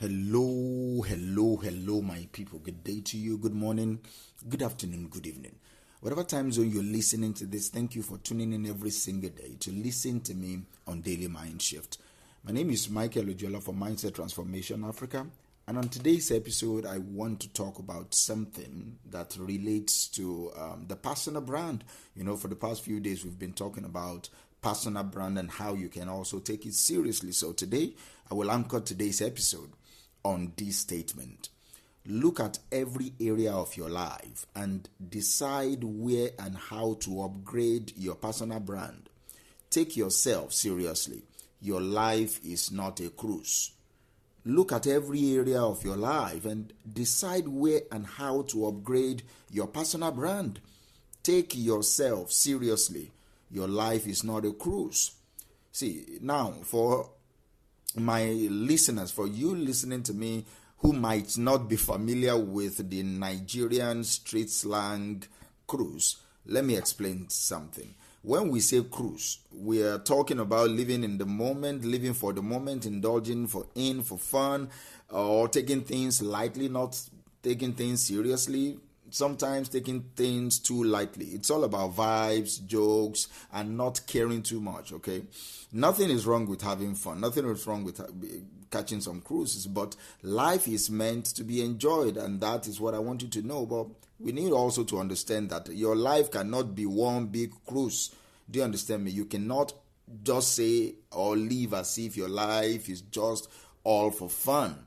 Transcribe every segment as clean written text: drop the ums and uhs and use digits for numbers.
Hello, my people. Good day to you, good morning, good afternoon, good evening. Whatever time zone you're listening to this, thank you for tuning in every single day to listen to me on Daily Mind Shift. My name is Michael Ojola from Mindset Transformation Africa, and on today's episode, I want to talk about something that relates to the personal brand. For the past few days, we've been talking about personal brand and how you can also take it seriously. So today, I will anchor today's episode on this statement. Look at every area of your life and decide where and how to upgrade your personal brand. Take yourself seriously. Your life is not a cruise. Look at every area of your life and decide where and how to upgrade your personal brand. Take yourself seriously. Your life is not a cruise. See, now for my listeners, for you listening to me who might not be familiar with the Nigerian street slang cruise, let me explain something. When we say cruise, we are talking about living in the moment, living for the moment, indulging for fun, or taking things lightly, not taking things seriously, sometimes taking things too lightly. It's all about vibes, jokes, and not caring too much, okay? Nothing is wrong with having fun. Nothing is wrong with catching some cruises, but life is meant to be enjoyed, and that is what I want you to know. But we need also to understand that your life cannot be one big cruise. Do you understand me? You cannot just say or live as if your life is just all for fun.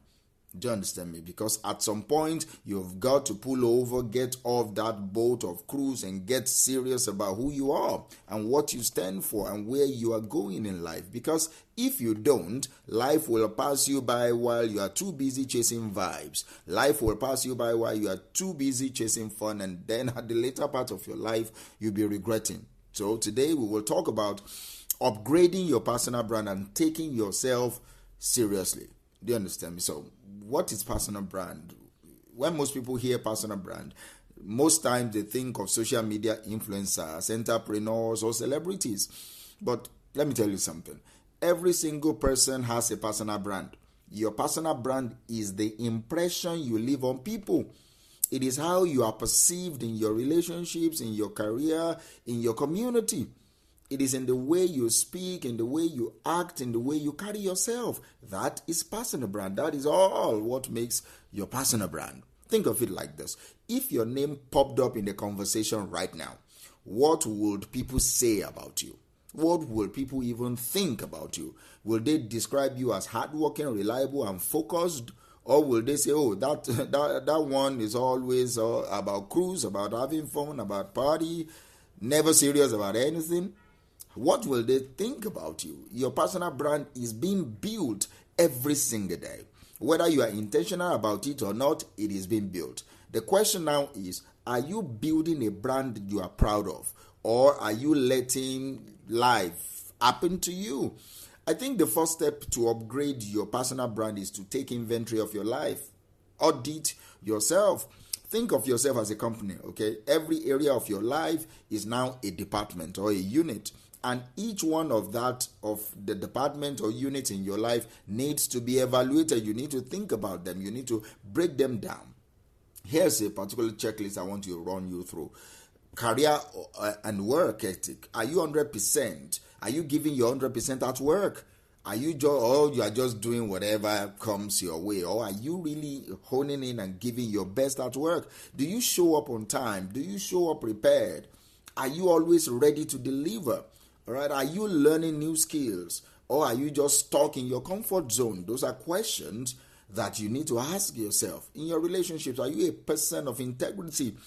Do you understand me? Because at some point, you've got to pull over, get off that boat of cruise and get serious about who you are and what you stand for and where you are going in life. Because if you don't, life will pass you by while you are too busy chasing vibes. Life will pass you by while you are too busy chasing fun, and then at the later part of your life, you'll be regretting. So today we will talk about upgrading your personal brand and taking yourself seriously. Do you understand me? So what is personal brand? When most people hear personal brand, most times they think of social media influencers, entrepreneurs, or celebrities. But let me tell you something. Every single person has a personal brand. Your personal brand is the impression you leave on people. It is how you are perceived in your relationships, in your career, in your community. It is in the way you speak, in the way you act, in the way you carry yourself. That is personal brand. That is all what makes your personal brand. Think of it like this. If your name popped up in the conversation right now, what would people say about you? What will people even think about you? Will they describe you as hardworking, reliable, and focused? Or will they say, oh, that one is always about cruise, about having fun, about party, never serious about anything? What will they think about you? Your personal brand is being built every single day. Whether you are intentional about it or not, it is being built. The question now is, are you building a brand you are proud of? Or are you letting life happen to you? I think the first step to upgrade your personal brand is to take inventory of your life. Audit yourself. Think of yourself as a company, okay? Every area of your life is now a department or a unit. And each one of the department or units in your life needs to be evaluated. You need to think about them. You need to break them down. Here's a particular checklist I want to run you through. Career and work ethic. Are you 100%? Are you giving your 100% at work? Are you you are just doing whatever comes your way? Or are you really honing in and giving your best at work? Do you show up on time? Do you show up prepared? Are you always ready to deliver? All right, are you learning new skills, or are you just stuck in your comfort zone? Those are questions that you need to ask yourself. In your relationships, are you a person of integrity,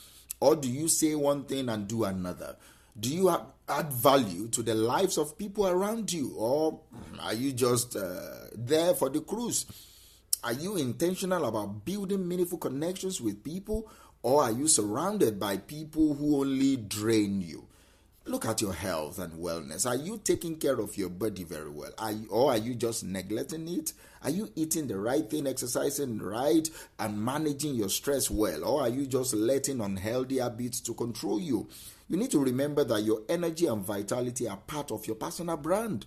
or do you say one thing and do another? Do you add value to the lives of people around you, or are you just there for the cruise? Are you intentional about building meaningful connections with people, or are you surrounded by people who only drain you? Look at your health and wellness. Are you taking care of your body very well? Or are you just neglecting it? Are you eating the right thing, exercising right, and managing your stress well? Or are you just letting unhealthy habits to control you? You need to remember that your energy and vitality are part of your personal brand.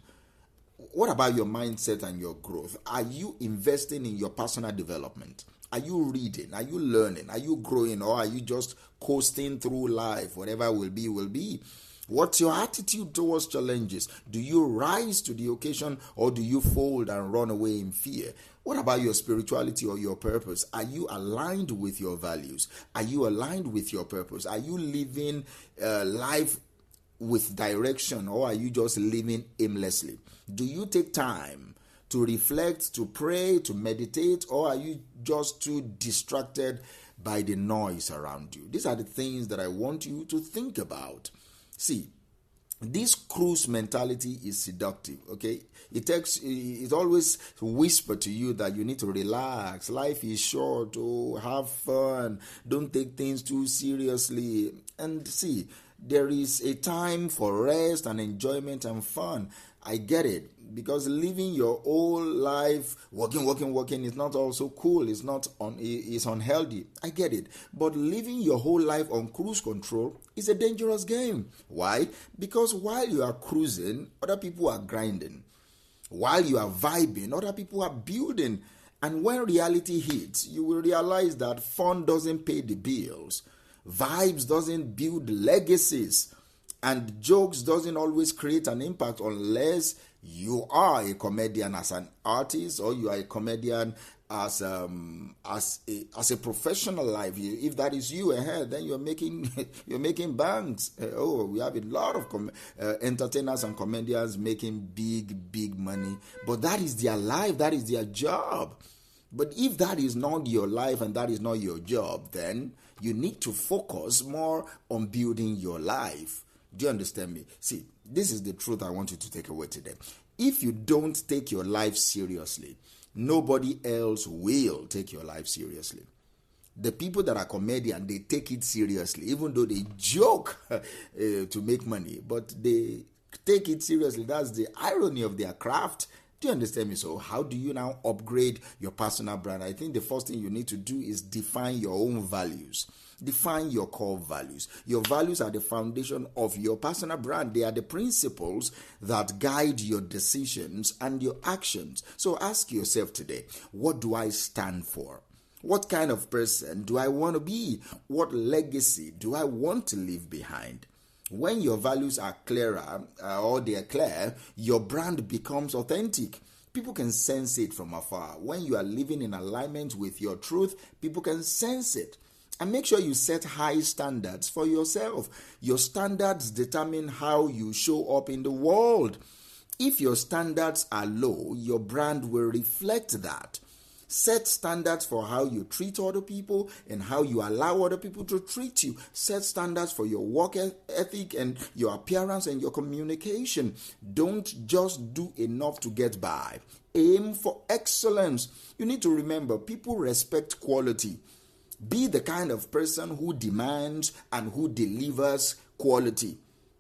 What about your mindset and your growth? Are you investing in your personal development? Are you reading? Are you learning? Are you growing? Or are you just coasting through life? Whatever will be, will be. What's your attitude towards challenges? Do you rise to the occasion, or do you fold and run away in fear? What about your spirituality or your purpose? Are you aligned with your values? Are you aligned with your purpose? Are you living life with direction, or are you just living aimlessly? Do you take time to reflect, to pray, to meditate, or are you just too distracted by the noise around you? These are the things that I want you to think about. See, this cruise mentality is seductive, okay? It always whisper to you that you need to relax. Life is short. Oh, have fun. Don't take things too seriously. And see, there is a time for rest and enjoyment and fun. I get it, because living your whole life working is not also cool. It's unhealthy. I get it. But living your whole life on cruise control is a dangerous game. Why? Because while you are cruising, other people are grinding. While you are vibing, other people are building. And when reality hits, you will realize that fun doesn't pay the bills. Vibes doesn't build legacies. And jokes doesn't always create an impact unless you are a comedian as an artist, or you are a comedian as a professional life. If that is you, then you're making banks. We have a lot of entertainers and comedians making big money. But that is their life. That is their job. But if that is not your life and that is not your job, then you need to focus more on building your life. Do you understand me? See, this is the truth I want you to take away today. If you don't take your life seriously, nobody else will take your life seriously. The people that are comedians, they take it seriously, even though they joke to make money, but they take it seriously. That's the irony of their craft. Do you understand me? So how do you now upgrade your personal brand? I think the first thing you need to do is define your own values. Define your core values. Your values are the foundation of your personal brand. They are the principles that guide your decisions and your actions. So ask yourself today, what do I stand for? What kind of person do I want to be? What legacy do I want to leave behind? When your values are clearer, or they are clear, your brand becomes authentic. People can sense it from afar. When you are living in alignment with your truth, people can sense it. And make sure you set high standards for yourself. Your standards determine how you show up in the world. If your standards are low, your brand will reflect that. Set standards for how you treat other people and how you allow other people to treat you. Set standards for your work ethic and your appearance and your communication. Don't just do enough to get by. Aim for excellence. You need to remember, people respect quality. Be the kind of person who demands and who delivers quality.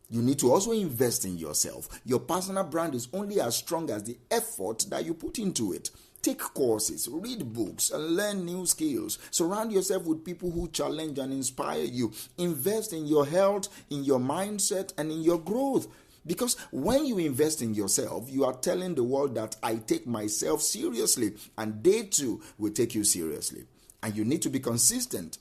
You need to also invest in yourself. Your personal brand is only as strong as the effort that you put into it. Take courses, read books, and learn new skills. Surround yourself with people who challenge and inspire you. Invest in your health, in your mindset, and in your growth. Because when you invest in yourself, you are telling the world that I take myself seriously, and they too will take you seriously. And you need to be consistent.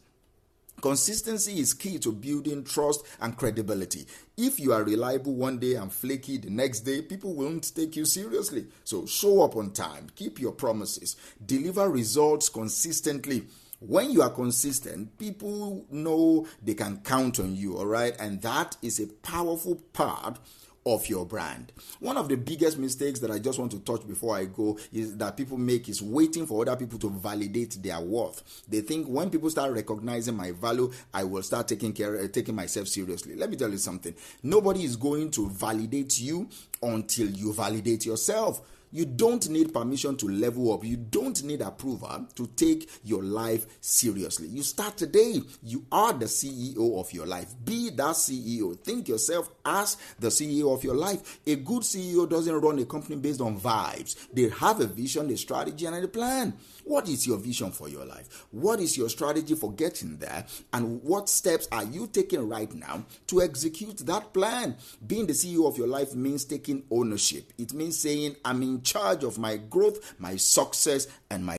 Consistency is key to building trust and credibility. If you are reliable one day and flaky the next day, people won't take you seriously. So show up on time, keep your promises, deliver results consistently. When you are consistent, people know they can count on you, all right? And that is a powerful part of your brand. One of the biggest mistakes that I just want to touch before I go is that people make is waiting for other people to validate their worth. They think when people start recognizing my value, I will start taking myself seriously. Let me tell you something. Nobody is going to validate you until you validate yourself. You don't need permission to level up. You don't need approval to take your life seriously. You start today. You are the CEO of your life. Be that CEO. Think yourself as the CEO of your life. A good CEO doesn't run a company based on vibes. They have a vision, a strategy, and a plan. What is your vision for your life? What is your strategy for getting there? And what steps are you taking right now to execute that plan? Being the CEO of your life means taking ownership. It means saying, I'm in charge of my growth, my success, and my